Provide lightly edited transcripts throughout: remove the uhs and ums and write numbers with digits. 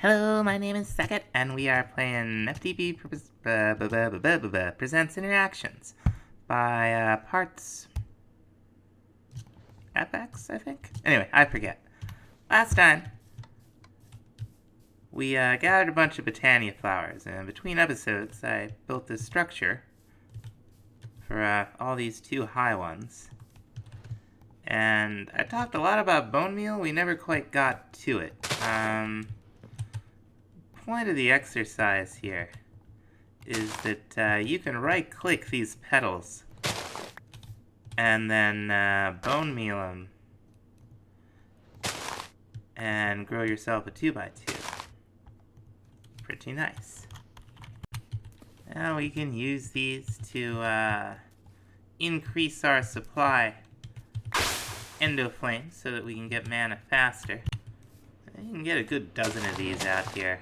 Hello, my name is Sackett, and we are playing FTB Presents Interactions by Parts FX, I think? Anyway, I forget. Last time, we gathered a bunch of Botania flowers, and between episodes, I built this structure for all these two high ones. And I talked a lot about bone meal, we never quite got to it. Point of the exercise here is that you can right-click these petals and then bone meal them and grow yourself a 2x2. Pretty nice. Now we can use these to increase our supply endoflames so that we can get mana faster. You can get a good dozen of these out here.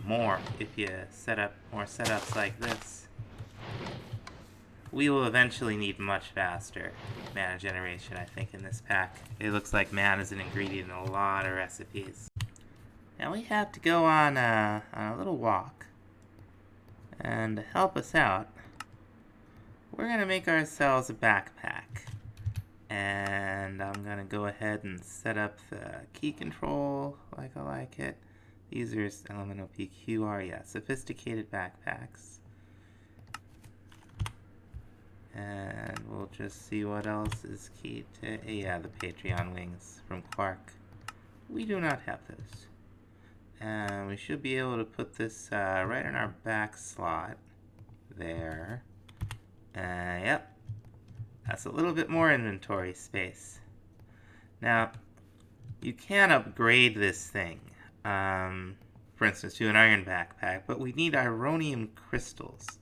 More if you set up more setups like this. We will eventually need much faster mana generation, I think, in this pack. It looks like mana is an ingredient in a lot of recipes. Now we have to go on a little walk. And to help us out, we're going to make ourselves a backpack. And I'm going to go ahead and set up the key control like I like it. These are elemental PQR, yeah, sophisticated backpacks. And we'll just see what else is key to, yeah, the Patreon wings from Quark. We do not have those. And we should be able to put this right in our back slot. There. Yep. That's a little bit more inventory space. Now, you can upgrade this thing. For instance, to an iron backpack, but we need ironium crystals.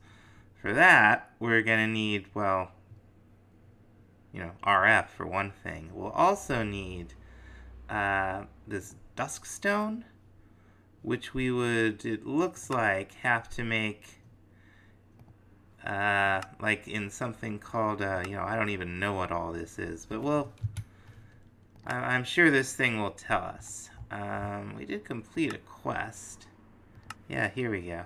For that, we're gonna need, well, RF for one thing. We'll also need this dusk stone, which we would, it looks like, have to make like in something called, I don't even know what all this is, but I'm sure this thing will tell us. We did complete a quest. Yeah, here we go.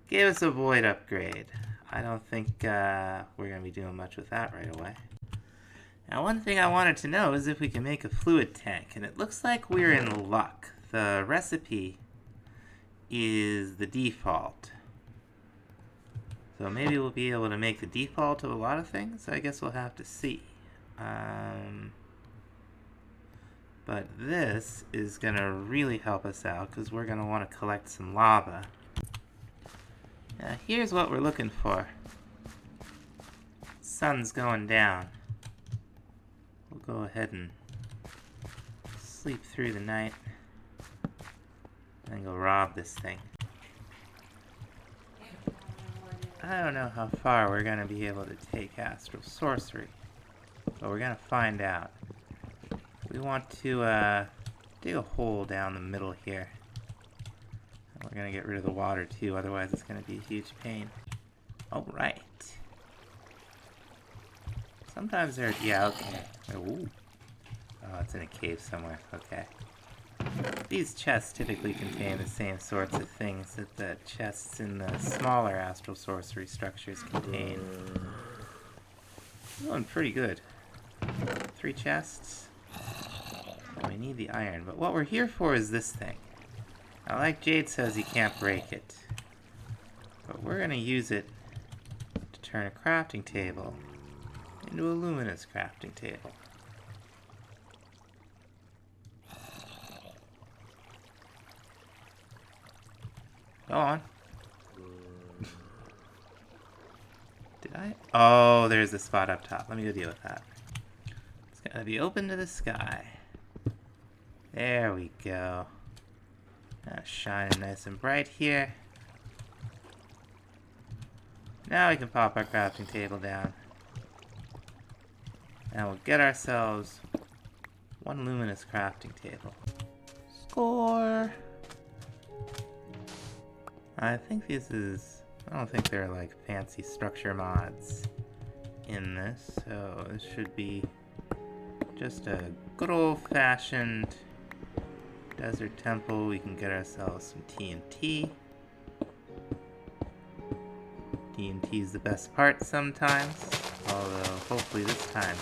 Gave us a void upgrade. I don't think we're going to be doing much with that right away. Now, one thing I wanted to know is if we can make a fluid tank, and it looks like we're in luck. The recipe is the default. So maybe we'll be able to make the default of a lot of things. I guess we'll have to see. But this is going to really help us out because we're going to want to collect some lava. Now, here's what we're looking for. Sun's going down. We'll go ahead and sleep through the night. And then go rob this thing. I don't know how far we're going to be able to take astral sorcery. But we're going to find out. We want to dig a hole down the middle here. And we're going to get rid of the water too, otherwise it's going to be a huge pain. Alright. Sometimes they're, yeah, okay. Ooh. Oh, it's in a cave somewhere, okay. These chests typically contain the same sorts of things that the chests in the smaller astral sorcery structures contain. Doing pretty good. 3 chests. We need the iron, but what we're here for is this thing. Now, like Jade says, you can't break it. But we're going to use it to turn a crafting table into a luminous crafting table. Go on. Did I? Oh, there's the spot up top. Let me go deal with that. It's got to be open to the sky. There we go. Now shining nice and bright here. Now we can pop our crafting table down. And we'll get ourselves one luminous crafting table. Score! I think this is... I don't think there are like fancy structure mods in this, so this should be just a good old-fashioned Desert Temple, we can get ourselves some TNT. TNT is the best part sometimes, although hopefully this time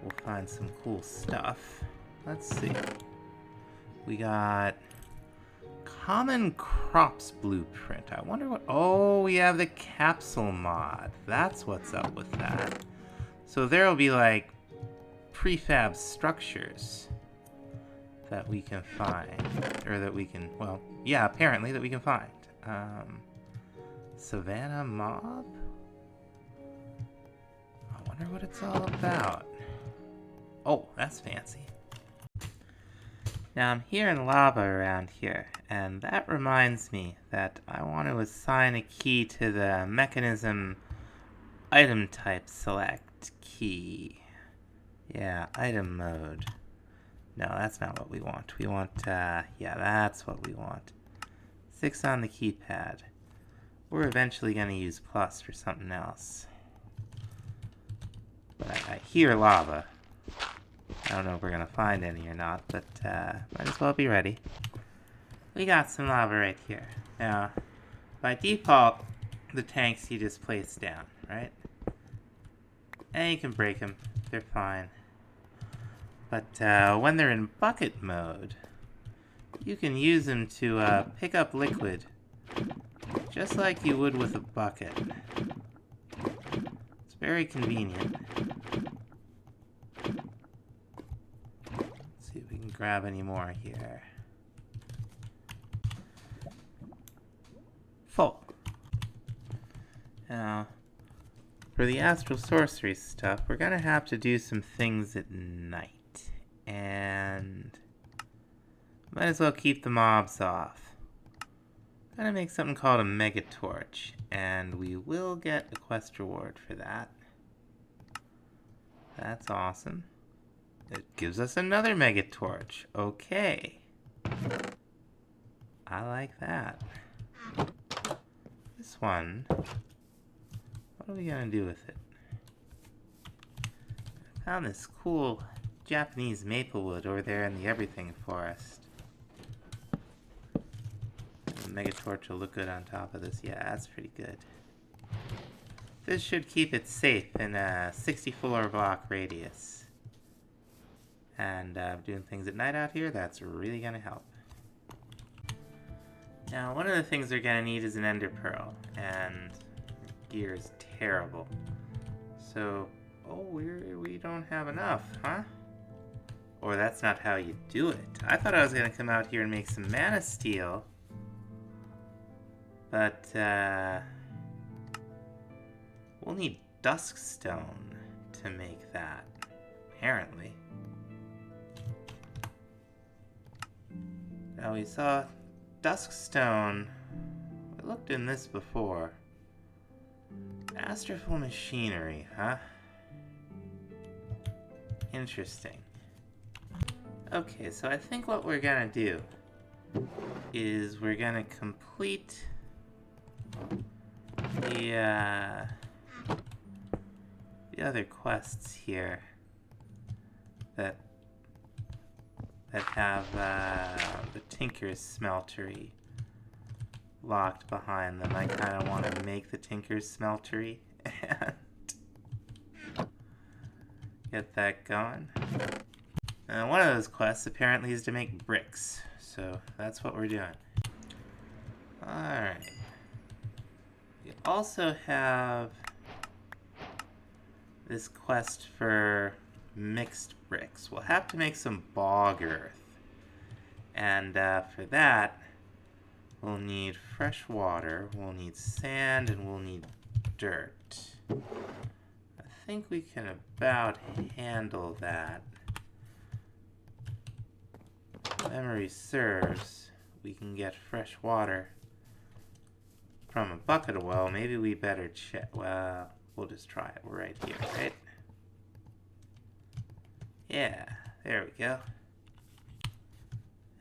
we'll find some cool stuff. Let's see. We got Common Crops Blueprint. I wonder what... Oh, we have the capsule mod. That's what's up with that. So there will be like prefab structures that we can find, or that we can, well, yeah, apparently that we can find. Savannah Mob? I wonder what it's all about. Oh, that's fancy. Now I'm hearing lava around here, and that reminds me that I want to assign a key to the mechanism item type select key. Yeah, item mode. No, that's not what we want. We want, yeah, that's what we want. 6 on the keypad. We're eventually going to use plus for something else. But I hear lava. I don't know if we're going to find any or not, but might as well be ready. We got some lava right here. Now, by default, the tanks you just place down, right? And you can break them. They're fine. But when they're in bucket mode, you can use them to pick up liquid, just like you would with a bucket. It's very convenient. Let's see if we can grab any more here. Full. Now, for the astral sorcery stuff, we're gonna have to do some things at night. And might as well keep the mobs off. Gonna make something called a mega torch, and we will get a quest reward for that. That's awesome. It gives us another mega torch. Okay. I like that. This one, what are we gonna do with it? I found this cool Japanese maple wood over there in the everything forest. The mega torch will look good on top of this. Yeah, that's pretty good. This should keep it safe in a 64 block radius. And doing things at night out here, that's really gonna help. Now, one of the things we're gonna need is an ender pearl, and gear is terrible. So, oh, we don't have enough, huh? Or that's not how you do it. I thought I was gonna come out here and make some mana steel. But, we'll need duskstone to make that, apparently. Now we saw duskstone. We looked in this before. Astral machinery, huh? Interesting. Okay, so I think what we're gonna do is we're gonna complete the other quests here that have the Tinker's Smeltery locked behind them. I kind of want to make the Tinker's Smeltery and get that going. One of those quests apparently is to make bricks, so that's what we're doing. Alright. We also have this quest for mixed bricks. We'll have to make some bog earth. And for that, we'll need fresh water, we'll need sand, and we'll need dirt. I think we can about handle that. Memory serves, we can get fresh water from a bucket of well. Maybe we better check. Well, we'll just try it. We're right here, right? Yeah, there we go.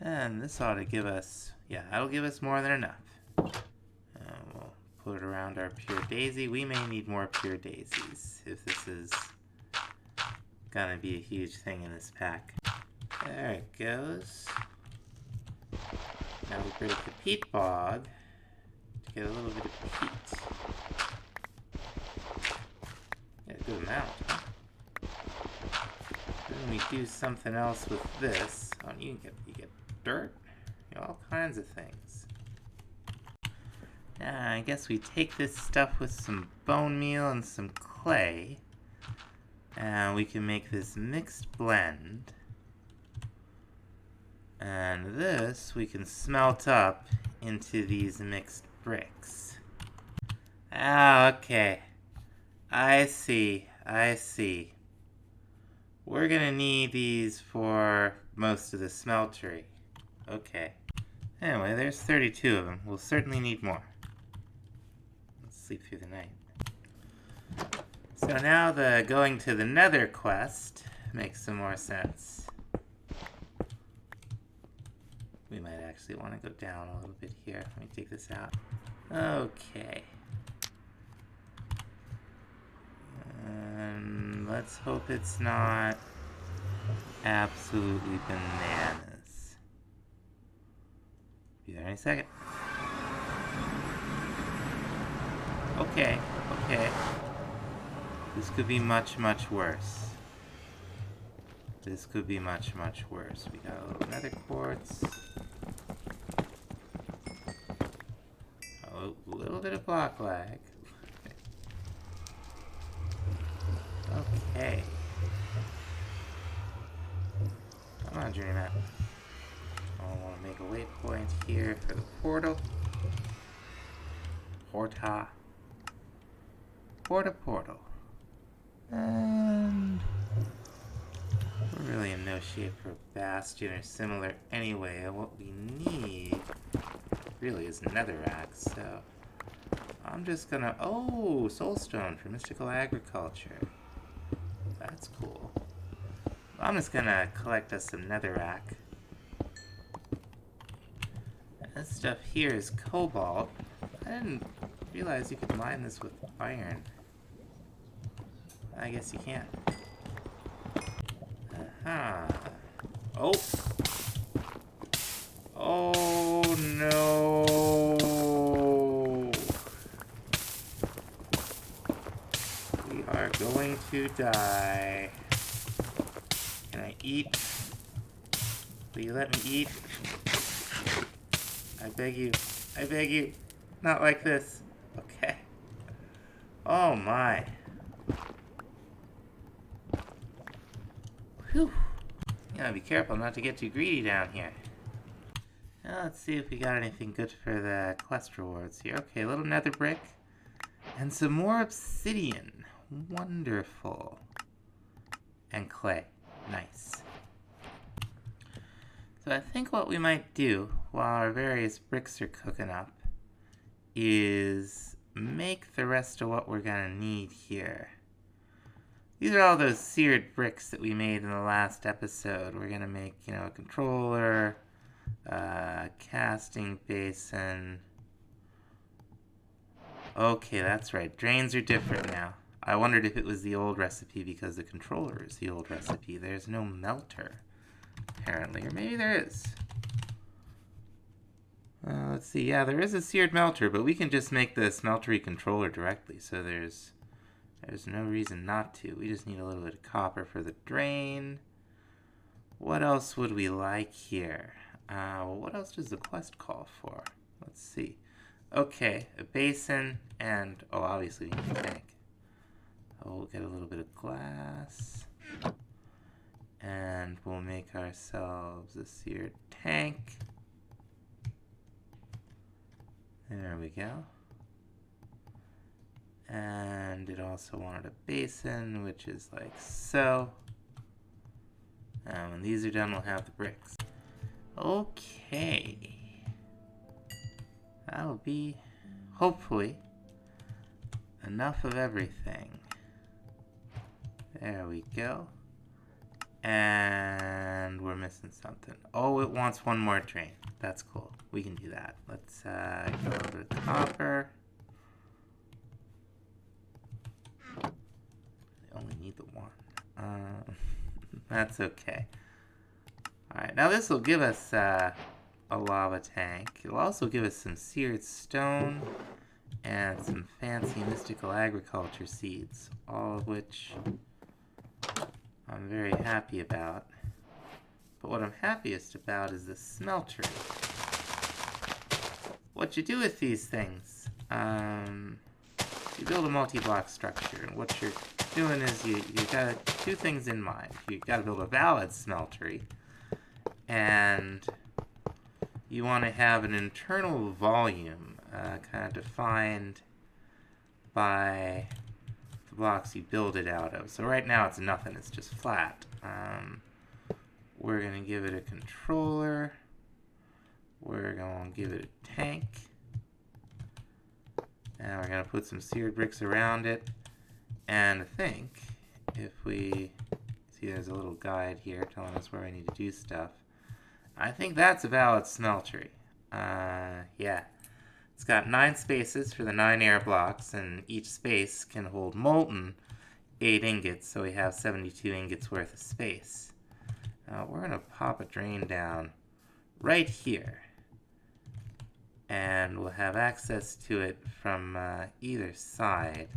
And this ought to give us, yeah, that'll give us more than enough. We'll put it around our pure daisy. We may need more pure daisies if this is gonna be a huge thing in this pack. There it goes. Now we break the peat bog to get a little bit of peat. Yeah, a good amount, huh? Then we do something else with this. Oh, you get dirt, you know, all kinds of things. Now I guess we take this stuff with some bone meal and some clay, and we can make this mixed blend. And this we can smelt up into these mixed bricks. Ah, okay. I see. We're gonna need these for most of the smeltery. Okay. Anyway, there's 32 of them. We'll certainly need more. Let's sleep through the night. So now the going to the nether quest makes some more sense. We might actually want to go down a little bit here. Let me take this out. Okay. And let's hope it's not absolutely bananas. Be there any second. Okay. This could be much, much worse. This could be much, much worse. We got a little nether quartz. A little bit of block lag. Okay. Come on, journey map. I want to make a waypoint here for the portal. Portal. And we're really in no shape for a bastion or similar anyway. And what we need really is netherrack, so I'm just gonna... Oh, soulstone for mystical agriculture. That's cool. I'm just gonna collect us some netherrack. This stuff here is cobalt. I didn't realize you could mine this with iron. I guess you can. Aha. Oh! Oh no! We are going to die. Can I eat? Will you let me eat? I beg you. Not like this. Okay. Oh my. Whew. You gotta be careful not to get too greedy down here. Now let's see if we got anything good for the quest rewards here. Okay, a little nether brick. And some more obsidian. Wonderful. And clay. Nice. So I think what we might do while our various bricks are cooking up is make the rest of what we're gonna need here. These are all those seared bricks that we made in the last episode. We're gonna make, you know, a controller, casting basin. Okay, that's right. Drains are different now. I wondered if it was the old recipe because the controller is the old recipe. There's no melter, apparently. Or maybe there is. Let's see. Yeah, there is a seared melter, but we can just make the smeltery controller directly, so there's no reason not to. We just need a little bit of copper for the drain. What else would we like here? Well, what else does the quest call for? Let's see. Okay, a basin and... Oh, obviously we need a tank. Oh, we'll get a little bit of glass. And we'll make ourselves a seared tank. There we go. And it also wanted a basin, which is like so. And when these are done, we'll have the bricks. Okay. That'll be, hopefully, enough of everything. There we go. And we're missing something. Oh, it wants one more drain. That's cool. We can do that. Let's go over to copper. I only need the one. That's okay. Alright, now this will give us a lava tank. It'll also give us some seared stone and some fancy mystical agriculture seeds, all of which I'm very happy about. But what I'm happiest about is the smeltery. What you do with these things, you build a multi-block structure, and what you're doing is you got two things in mind. You got to build a valid smeltery, and you want to have an internal volume kind of defined by the blocks you build it out of. So right now it's nothing, it's just flat. We're going to give it a controller. We're going to give it a tank. And we're going to put some seared bricks around it. And I think if we see there's a little guide here telling us where we need to do stuff. I think that's a valid smeltery. Yeah. It's got 9 spaces for the 9 air blocks, and each space can hold molten 8 ingots, so we have 72 ingots worth of space. We're going to pop a drain down right here. And we'll have access to it from either side.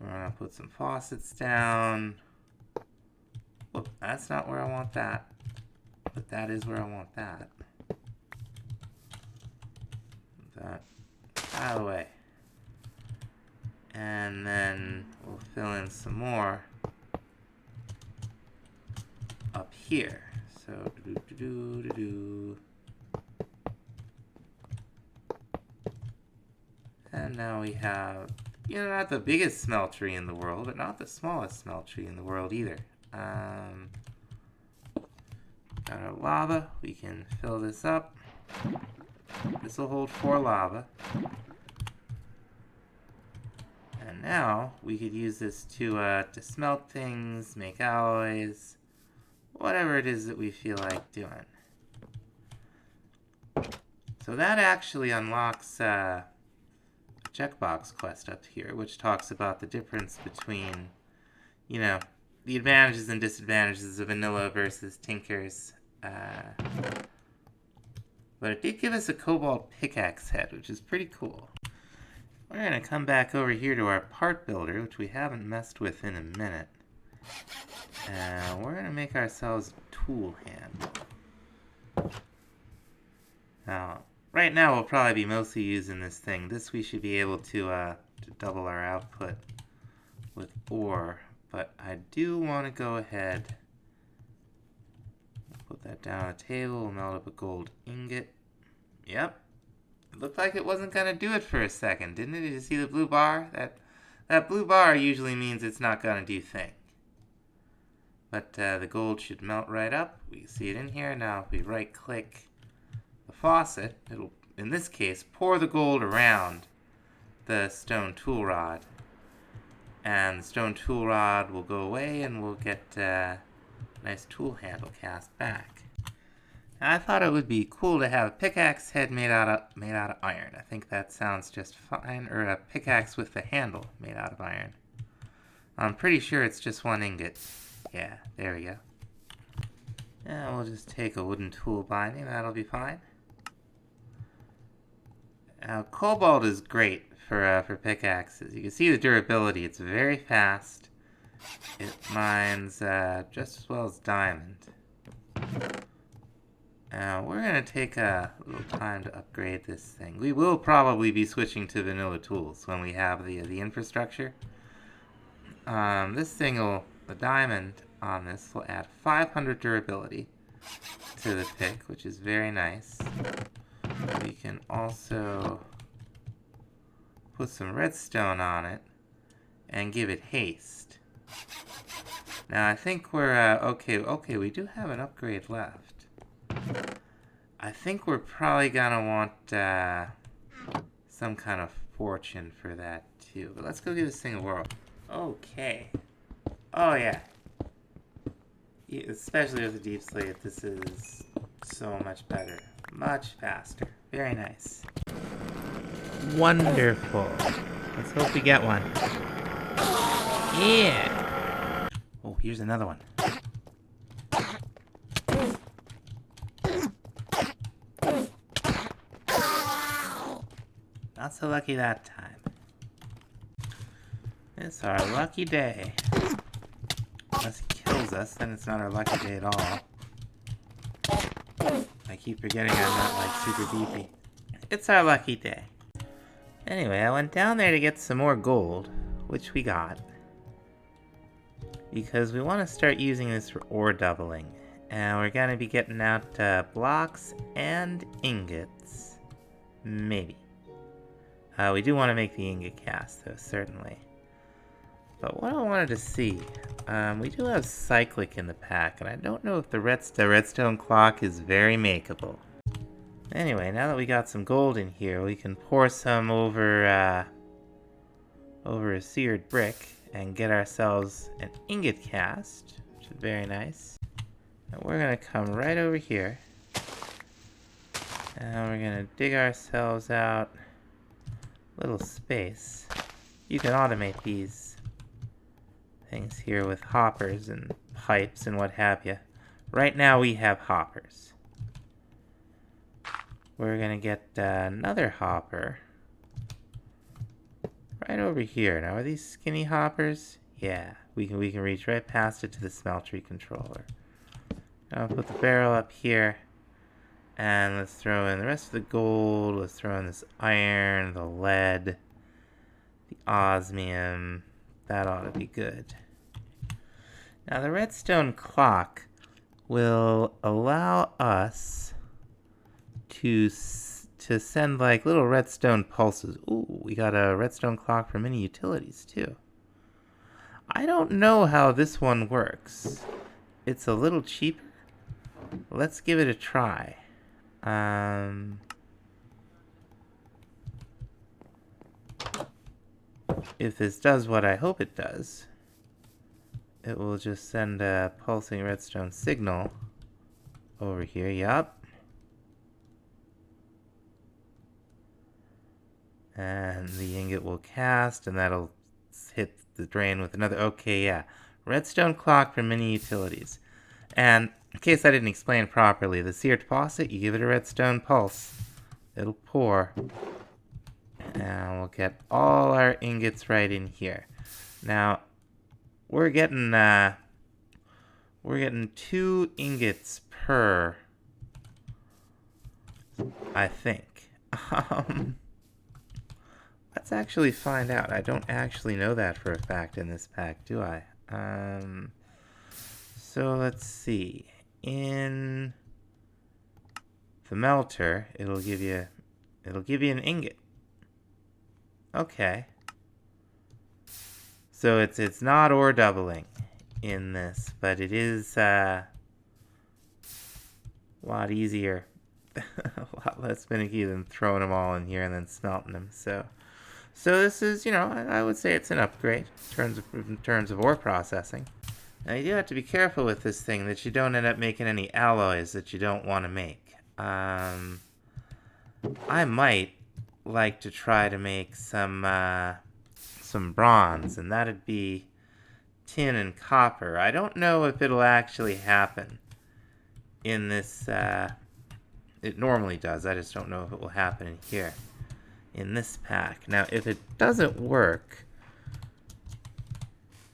We're going to put some faucets down. Whoop, that's not where I want that. But that is where I want that. That out of the way. And then we'll fill in some more up here. So, and now we have, not the biggest smeltery in the world, but not the smallest smeltery in the world either. Got our lava. We can fill this up. This will hold 4 lava. And now we could use this to smelt things, make alloys, whatever it is that we feel like doing. So that actually unlocks a checkbox quest up here, which talks about the difference between, the advantages and disadvantages of vanilla versus tinkers. But it did give us a Cobalt pickaxe head, which is pretty cool. We're going to come back over here to our part builder, which we haven't messed with in a minute. And we're going to make ourselves a tool handle. Now, right now we'll probably be mostly using this thing. This we should be able to double our output with ore. But I do want to go ahead, put that down on the table, we'll melt up a gold ingot. Yep. It looked like it wasn't going to do it for a second, didn't it? Did you see the blue bar? That blue bar usually means it's not going to do thing. But the gold should melt right up. We see it in here. Now if we right click the faucet, it'll, in this case, pour the gold around the stone tool rod. And the stone tool rod will go away and we'll get a nice tool handle cast back. Now, I thought it would be cool to have a pickaxe head made out of iron. I think that sounds just fine. Or a pickaxe with the handle made out of iron. I'm pretty sure it's just 1 ingot. Yeah, there we go. Now we'll just take a wooden tool binding. That'll be fine. Now, Cobalt is great for pickaxes. You can see the durability. It's very fast. It mines just as well as diamond. Now, we're going to take a little time to upgrade this thing. We will probably be switching to vanilla tools when we have the infrastructure. This thing will, the diamond on this will add 500 durability to the pick, which is very nice. We can also put some redstone on it and give it haste. Now I think we're okay, we do have an upgrade left. I think we're probably gonna want some kind of fortune for that too. But let's go give this thing a whirl. Okay. Oh yeah. Especially with the deep slate, this is so much better. Much faster. Very nice. Wonderful. Let's hope we get one. Yeah. Oh, here's another one. Not so lucky that time. It's our lucky day. Unless he kills us, then it's not our lucky day at all. I keep forgetting I'm not, like, super beefy. It's our lucky day. Anyway, I went down there to get some more gold, which we got. Because we want to start using this for ore doubling. And we're going to be getting out blocks and ingots. Maybe. We do want to make the ingot cast, though, certainly. But what I wanted to see, we do have cyclic in the pack, and I don't know if the redstone clock is very makeable. Anyway, now that we got some gold in here, we can pour some over a seared brick and get ourselves an ingot cast, which is very nice. And we're gonna come right over here, and we're gonna dig ourselves out a little space. You can automate these things here with hoppers and pipes and what have you. Right now we have hoppers. We're gonna get another hopper right over here. Now, are these skinny hoppers? Yeah, we can reach right past it to the smeltery controller. I'll put the barrel up here, and let's throw in the rest of the gold. Let's throw in this iron, the lead, the osmium. That ought to be good. Now, the redstone clock will allow us to send like little redstone pulses. Ooh, we got a redstone clock for mini utilities too. I don't know how this one works. It's a little cheaper. Let's give it a try. If this does what I hope it does, it will just send a pulsing redstone signal over here. Yup. And the ingot will cast, and that'll hit the drain with another. Okay, yeah. Redstone clock for mini utilities. And in case I didn't explain properly, the seared faucet, you give it a redstone pulse. It'll pour. And we'll get all our ingots right in here. Now, we're getting 2 ingots per, I think. Let's actually find out. I don't actually know that for a fact in this pack, do I? So let's see. In the melter, it'll give you an ingot. Okay. So it's not ore doubling in this, but it is a lot easier, a lot less finicky than throwing them all in here and then smelting them. So this is, I would say it's an upgrade in terms of ore processing. Now you do have to be careful with this thing that you don't end up making any alloys that you don't want to make. I might like to try to make some bronze, and that'd be tin and copper. I don't know if it'll actually happen in this. It normally does. I just don't know if it will happen in here, in this pack. Now, if it doesn't work,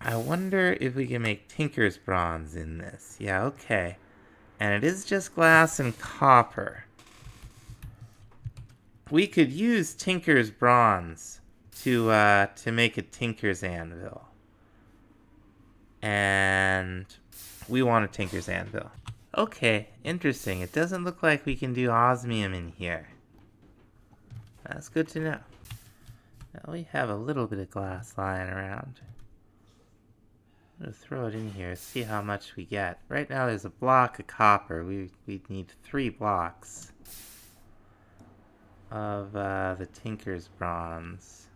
I wonder if we can make Tinker's bronze in this. Yeah, okay. And it is just glass and copper. We could use Tinker's bronze to make a Tinker's anvil. And we want a Tinker's anvil. Okay, interesting. It doesn't look like we can do osmium in here. That's good to know. Now we have a little bit of glass lying around. I'm going to throw it in here, see how much we get. Right now there's a block of copper. We need 3 blocks of the Tinker's bronze.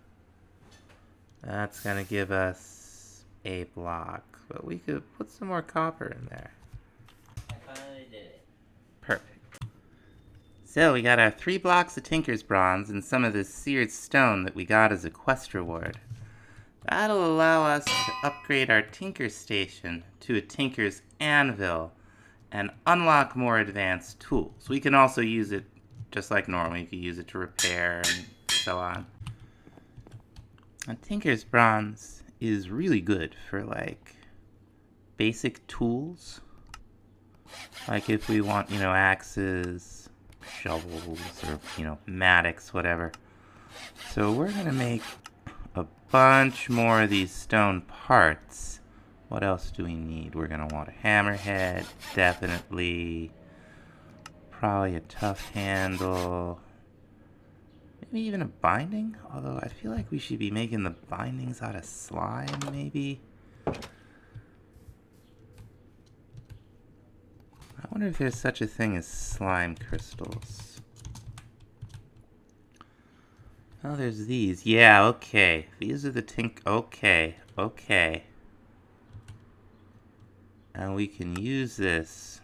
That's going to give us a block. But we could put some more copper in there. I finally did it. Perfect. So we got our 3 blocks of Tinker's bronze and some of this seared stone that we got as a quest reward. That'll allow us to upgrade our Tinker station to a Tinker's anvil and unlock more advanced tools. We can also use it just like normal. You can use it to repair and so on. And Tinker's Bronze is really good for, like, basic tools. Like if we want, you know, axes, shovels, or, you know, mattocks, whatever. So we're going to make a bunch more of these stone parts. What else do we need? We're going to want a hammerhead, definitely. Probably a tough handle. Maybe even a binding? Although I feel like we should be making the bindings out of slime, maybe? I wonder if there's such a thing as slime crystals. Oh, there's these. Yeah, okay. These are the Tink. Okay, okay. And we can use this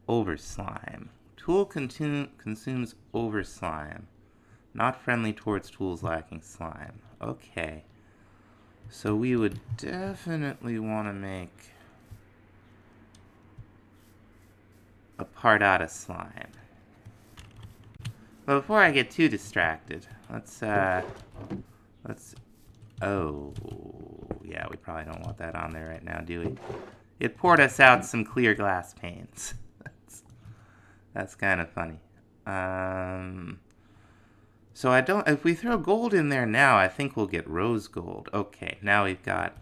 over slime. Tool consumes over slime. Not friendly towards tools lacking slime. Okay. So we would definitely want to make a part out of slime. But before I get too distracted, let's, oh, yeah, we probably don't want that on there right now, do we? It poured us out some clear glass panes. That's kind of funny. So if we throw gold in there now, I think we'll get rose gold. Okay, now we've got,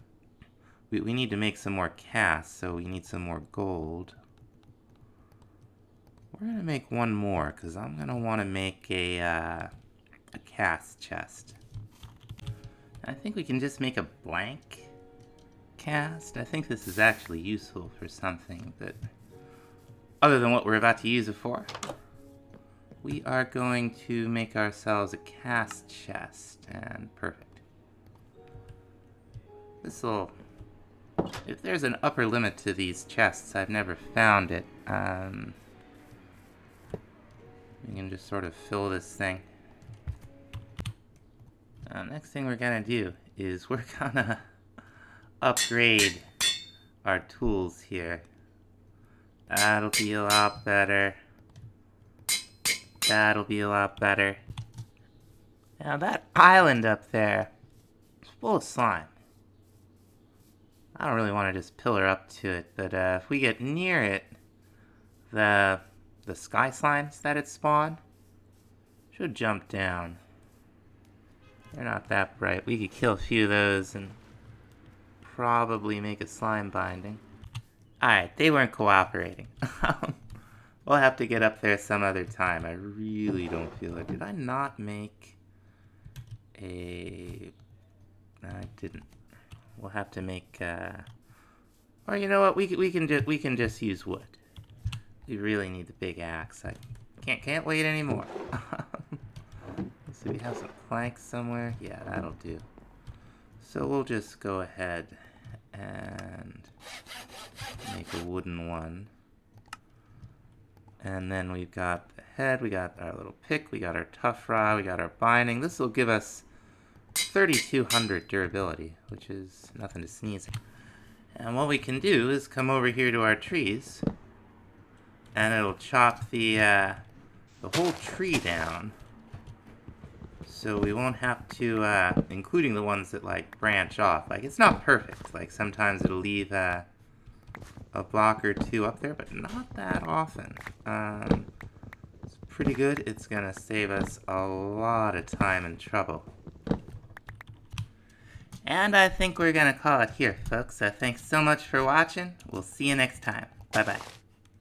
we need to make some more casts, so we need some more gold. We're going to make one more, because I'm going to want to make a cast chest. I think we can just make a blank cast. I think this is actually useful for something that, other than what we're about to use it for. We are going to make ourselves a cast chest, and perfect. This'll, if there's an upper limit to these chests, I've never found it. We can just sort of fill this thing. Next thing we're gonna do is we're gonna upgrade our tools here. That'll be a lot better. That'll be a lot better. Now that island up there is full of slime. I don't really want to just pillar up to it, but if we get near it, the sky slimes that it spawned should jump down. They're not that bright. We could kill a few of those and probably make a slime binding. Alright, they weren't cooperating. We'll have to get up there some other time. I really don't feel like... Did I not make a... No, I didn't. We'll have to make... Or you know what? We can just use wood. We really need the big axe. I can't wait anymore. Let's see, we have some planks somewhere. Yeah, that'll do. So we'll just go ahead and make a wooden one. And then we've got the head, we got our little pick, we got our tough rod, we got our binding. This will give us 3,200 durability, which is nothing to sneeze at. And what we can do is come over here to our trees, and it'll chop the whole tree down. So we won't have to, including the ones that, like, branch off. Like, it's not perfect. Like, sometimes it'll leave a block or two up there, but not that often. It's pretty good. It's gonna save us a lot of time and trouble. And I think we're gonna call it here, folks. So thanks so much for watching. We'll see you next time. Bye-bye.